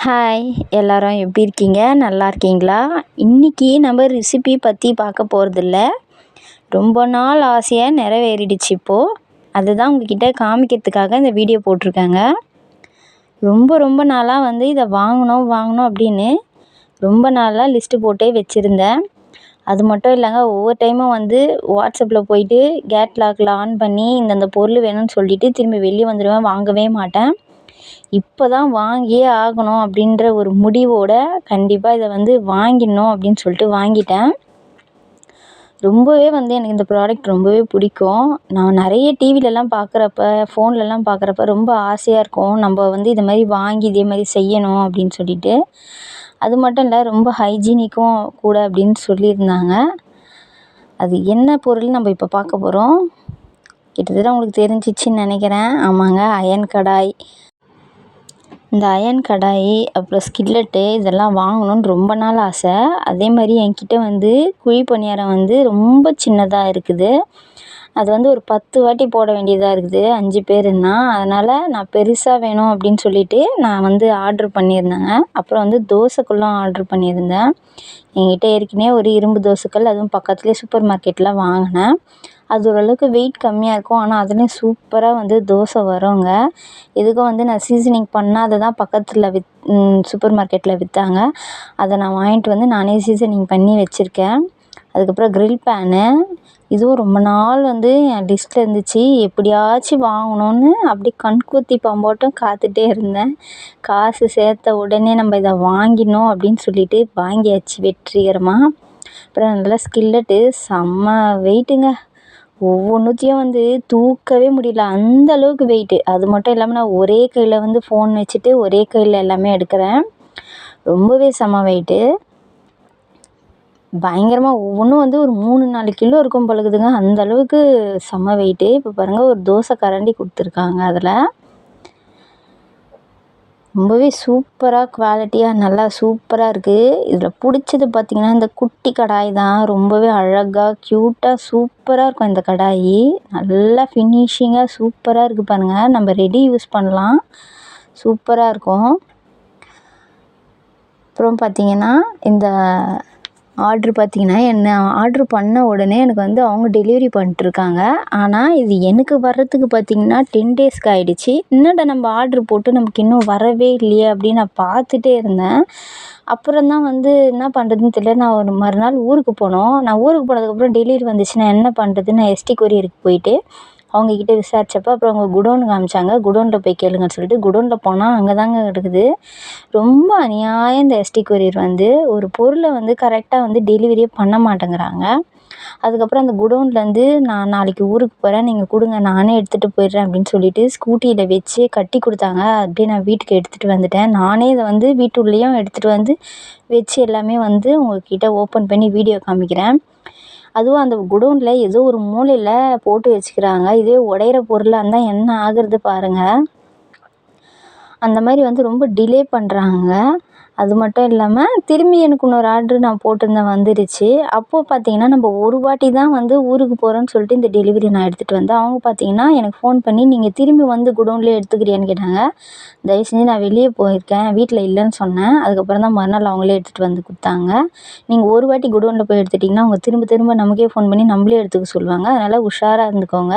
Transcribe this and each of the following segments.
Hi எல்லாரும் எப்படி இருக்கீங்க? நல்லா இருக்கீங்களா? இன்றைக்கி நம்ம ரெசிபி பற்றி பார்க்க போகிறதில்ல. ரொம்ப நாள் ஆசையாக நிறைவேறிடுச்சு இப்போது. அதுதான் உங்ககிட்ட காமிக்கிறதுக்காக இந்த வீடியோ போட்டிருக்காங்க. ரொம்ப நாளாக இதை வாங்கணும் அப்படின்னு ரொம்ப நாளாக லிஸ்ட்டு போட்டே வச்சுருந்தேன். அது மட்டும் இல்லைங்க, ஒவ்வொரு டைமும் வாட்ஸ்அப்பில் போயிட்டு கேட்லாகில் ஆன் பண்ணி இந்தந்த பொருள் வேணும்னு சொல்லிவிட்டு திரும்பி வெளியே வந்துடுவேன், வாங்கவே மாட்டேன். இப்போ தான் வாங்கியே ஆகணும் அப்படின்ற ஒரு முடிவோட கண்டிப்பாக இதை வாங்கிடணும் அப்படின்னு சொல்லிட்டு வாங்கிட்டேன். ரொம்பவே எனக்கு இந்த ப்ராடக்ட் ரொம்பவே பிடிக்கும். நான் நிறைய டிவிலலாம் பார்க்குறப்ப, ஃபோன்லலாம் பார்க்குறப்ப ரொம்ப ஆசையாக இருக்கும். நம்ம இது மாதிரி வாங்கி இதே மாதிரி செய்யணும் அப்படின்னு சொல்லிட்டு. அது மட்டும் இல்லை, ரொம்ப ஹைஜீனிக்கும் கூட அப்படின்னு சொல்லியிருந்தாங்க. அது என்ன பொருள் நம்ம இப்போ பார்க்க போகிறோம். கிட்டத்தட்ட உங்களுக்கு தெரிஞ்சிச்சின்னு நினைக்கிறேன். ஆமாங்க, அயன் கடாய். இந்த அயன் கடாய் அப்புறம் ஸ்கில்லெட்டு இதெல்லாம் வாங்கணுன்னு ரொம்ப நாள் ஆசை. அதே மாதிரி என்கிட்ட குழி பணியாரம் ரொம்ப சின்னதாக இருக்குது. அது ஒரு 10 வாட்டி போட வேண்டியதாக இருக்குது, 5 பேருன்னா. அதனால் நான் பெருசாக வேணும் அப்படின்னு சொல்லிட்டு நான் ஆர்ட்ரு பண்ணியிருந்தேங்க. அப்புறம் தோசைக்கல்லும் ஆர்ட்ரு பண்ணியிருந்தேன். என்கிட்ட ஏற்கனவே ஒரு இரும்பு தோசைக்கல், அதுவும் பக்கத்துலேயே சூப்பர் மார்க்கெட்டில் வாங்கினேன். அது ஓரளவுக்கு வெயிட் கம்மியாக இருக்கும், ஆனால் அதுலேயும் சூப்பராக தோசை வருங்க. இதுக்கும் நான் சீசனிங் பண்ணாததான் பக்கத்தில் சூப்பர் மார்க்கெட்டில் விற்றாங்க. அதை நான் வாங்கிட்டு நானே சீசனிங் பண்ணி வச்சுருக்கேன். அதுக்கப்புறம் க்ரில் பேனு, இதுவும் ரொம்ப நாள் என் லிஸ்ட்டில் இருந்துச்சு. எப்படியாச்சும் வாங்கணுன்னு அப்படி கண்கூத்தி பாம்போட்டும் காத்துட்டே இருந்தேன். காசு சேர்த்த உடனே நம்ம இதை வாங்கிடணும் அப்படின்னு சொல்லிட்டு வாங்கியாச்சு வெற்றிகரமாக. அப்புறம் நல்லா ஸ்கில்லெட்டு செம்ம வெயிட்டுங்க. ஒவ்வொன்றுத்தையும் தூக்கவே முடியல, அந்த அளவுக்கு வெயிட்டு. அது மட்டும் இல்லாமல் நான் ஒரே கையில் ஃபோன் வச்சுட்டு ஒரே கையில் எல்லாமே எடுக்கிறேன். ரொம்பவே செம்ம வெயிட்டு. பயங்கரமாக ஒவ்வொன்றும் ஒரு 3-4 கிலோ இருக்கும் பழகுதுங்க, அந்த அளவுக்கு செம்ம வெயிட்டு. இப்போ பாருங்கள், ஒரு தோசை கரண்டி கொடுத்துருக்காங்க. அதில் ரொம்பவே சூப்பராக குவாலிட்டியாக நல்லா சூப்பராக இருக்குது. இதில் பிடிச்சது பார்த்திங்கன்னா இந்த குட்டி கடாய் தான். ரொம்பவே அழகாக க்யூட்டாக சூப்பராக இருக்கும் இந்த கடாய். நல்லா ஃபினிஷிங்காக சூப்பராக இருக்குது பாருங்கள். நம்ம ரெடி யூஸ் பண்ணலாம், சூப்பராக இருக்கும். அப்புறம் பார்த்திங்கன்னா இந்த ஆர்ட்ரு பார்த்திங்கன்னா, என்ன ஆர்ட்ரு பண்ண உடனே எனக்கு அவங்க டெலிவரி பண்ணிட்டுருக்காங்க. ஆனால் இது எனக்கு வர்றதுக்கு பார்த்திங்கன்னா 10 டேஸ்க்கு ஆகிடுச்சு. என்னடா நம்ம ஆர்ட்ரு போட்டு நமக்கு இன்னும் வரவே இல்லையே அப்படின்னு நான் பார்த்துட்டே இருந்தேன். அப்புறம் தான் என்ன பண்ணுறதுன்னு தெரியல. நான் ஒரு மறுநாள் ஊருக்கு போனோம். நான் ஊருக்கு போனதுக்கப்புறம் டெலிவரி வந்துச்சு. நான் என்ன பண்ணுறதுன்னு நான் எஸ்டி கொரியருக்கு போயிட்டு அவங்கக்கிட்ட விசாரித்தப்போ அப்புறம் அவங்க குடோன் காமிச்சாங்க. குடோனில் போய் கேளுங்கன்னு சொல்லிட்டு குடோனில் போனால் அங்கே தாங்க இருக்குது. ரொம்ப அநியாயம் இந்த எஸ்டி கொரியர். ஒரு பொருளை கரெக்டாக டெலிவரியே பண்ண மாட்டேங்கிறாங்க. அதுக்கப்புறம் அந்த குடோன்லேருந்து நான் நாளைக்கு ஊருக்கு போகிறேன், நீங்கள் கொடுங்க, நானே எடுத்துகிட்டு போயிடுறேன் அப்படின்னு சொல்லிட்டு ஸ்கூட்டியில் வச்சு கட்டி கொடுத்தாங்க. அப்படியே நான் வீட்டுக்கு எடுத்துகிட்டு வந்துட்டேன். நானே இதை வீட்டுள்ளேயும் எடுத்துகிட்டு வச்சு எல்லாமே உங்கள்கிட்ட ஓப்பன் பண்ணி வீடியோ காமிக்கிறேன். அதுவும் அந்த குடோனில் ஏதோ ஒரு மூலையில் போட்டு வச்சுக்கிறாங்க. இதே உடையிற பொருளாக இருந்தால் என்ன ஆகுறது பாருங்கள். அந்த மாதிரி ரொம்ப டிலே பண்ணுறாங்க. அது மட்டும் இல்லாமல் திரும்பி எனக்கு இன்னொரு ஆர்ட்ரு நான் போட்டிருந்தேன், வந்துடுச்சு. அப்போது பார்த்திங்கன்னா நம்ம ஒரு வாட்டி தான் ஊருக்கு போகிறோன்னு சொல்லிட்டு இந்த டெலிவரி நான் எடுத்துகிட்டு வந்தேன். அவங்க பார்த்திங்கன்னா எனக்கு ஃபோன் பண்ணி நீங்கள் திரும்பி குடோன்லேயே எடுத்துக்கிறியான்னு கேட்டாங்க. தயவு செஞ்சு நான் வெளியே போயிருக்கேன், வீட்டில் இல்லைன்னு சொன்னேன். அதுக்கப்புறம் தான் மறுநாள் அவங்களே எடுத்துகிட்டு கொடுத்தாங்க. நீங்கள் ஒரு வாட்டி குடோனில் போய் எடுத்துட்டிங்கன்னா அவங்க திரும்ப நமக்கே ஃபோன் பண்ணி நம்மளே எடுத்துக்க சொல்லுவாங்க. அதனால் உஷாராக இருந்துக்கோங்க.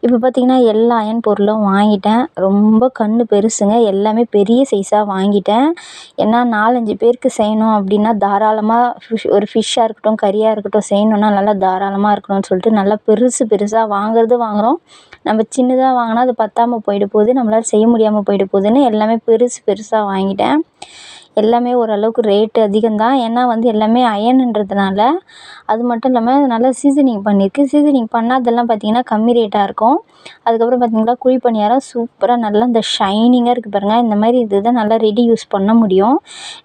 இப்போ பார்த்திங்கன்னா எல்லா அயன் பொருளும் வாங்கிட்டேன். ரொம்ப கண்ணு பெருசுங்க, எல்லாமே பெரிய சைஸாக வாங்கிட்டேன். ஏன்னா 4-5 பேருக்கு செய்யணும் அப்படின்னா தாராளமாக ஒரு ஃபிஷ்ஷாக இருக்கட்டும், கறியாக இருக்கட்டும் செய்யணுன்னா நல்லா தாராளமாக இருக்கணும்னு சொல்லிட்டு நல்லா பெருசாக வாங்குகிறோம். நம்ம சின்னதாக வாங்கினா அது பத்தாமல் போயிட போகுது, நம்மளால் செய்ய முடியாமல் போயிட போகுதுன்னு எல்லாமே பெருசாக வாங்கிட்டேன். எல்லாமே ஓரளவுக்கு ரேட்டு அதிகம்தான். ஏன்னா எல்லாமே அயனுன்றதுனால. அது மட்டும் இல்லாமல் நல்லா சீசனிங் பண்ணியிருக்கு. சீசனிங் பண்ணாதெல்லாம் பார்த்திங்கன்னா கம்மி ரேட்டாக இருக்கும். அதுக்கப்புறம் பார்த்திங்கன்னா குழி பணியாரம் சூப்பராக நல்லா இந்த ஷைனிங்காக இருக்குது பாருங்கள். இந்த மாதிரி இதுதான் நல்லா ரெடி யூஸ் பண்ண முடியும்.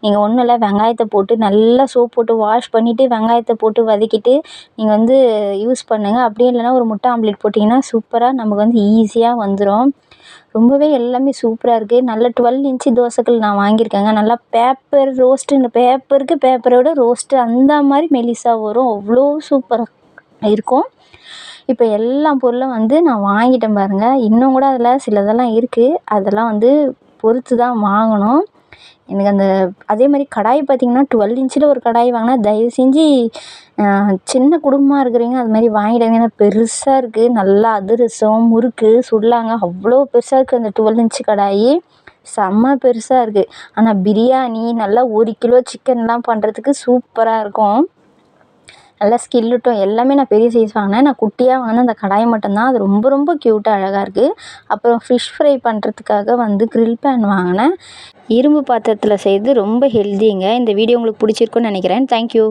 நீங்கள் ஒன்றும் இல்லை, வெங்காயத்தை போட்டு நல்லா சோப் போட்டு வாஷ் பண்ணிவிட்டு வெங்காயத்தை போட்டு வதக்கிட்டு நீங்கள் யூஸ் பண்ணுங்கள். அப்படியே இல்லைனா ஒரு முட்டை ஆம்லேட் போட்டிங்கன்னா சூப்பராக நமக்கு ஈஸியாக வந்துடும். ரொம்பவே எல்லாமே சூப்பராக இருக்குது. நல்ல 12 இன்ச்சு தோசைக்கல் நான் வாங்கியிருக்கேங்க. நல்லா பேப்பர் ரோஸ்ட்டு, இந்த பேப்பரோட ரோஸ்ட்டு அந்த மாதிரி மெலிசாக வரும், அவ்வளோ சூப்பராக இருக்கும். இப்போ எல்லா பொருளும் நான் வாங்கிட்டேன் பாருங்கள். இன்னும் கூட அதில் சிலதெல்லாம் இருக்குது, அதெல்லாம் பொறுத்து தான் வாங்கணும். எனக்கு அதே மாதிரி கடாய் பார்த்திங்கன்னா 12 இன்ச்சில் ஒரு கடாய் வாங்கினா தயவு செஞ்சு சின்ன குடும்பமாக இருக்கிறவங்க அது மாதிரி வாங்கிடுங்க. ஏன்னா பெருசாக இருக்குது, நல்லா அதிரசம் முறுக்கு சுடலாங்க, அவ்வளோ பெருசாக இருக்குது அந்த 12 இன்ச்சு கடாய், செம்ம பெருசாக இருக்குது. ஆனால் பிரியாணி நல்லா 1 கிலோ சிக்கன்லாம் பண்ணுறதுக்கு சூப்பராக இருக்கும். நல்லா ஸ்கில்லுட்டும் எல்லாமே நான் பெரிய சைஸ் வாங்கினேன். நான் குட்டியாக வாங்கினேன் அந்த கடாய் மட்டும்தான், அது ரொம்ப ரொம்ப க்யூட்டாக அழகாக இருக்குது. அப்புறம் ஃபிஷ் ஃப்ரை பண்ணுறதுக்காக க்ரில் பேன் வாங்கினேன். இரும்பு பாத்திரத்தில் செய்கிறது ரொம்ப ஹெல்த்திங்க. இந்த வீடியோ உங்களுக்கு பிடிச்சிருக்குன்னு நினைக்கிறேன். தேங்க்யூ.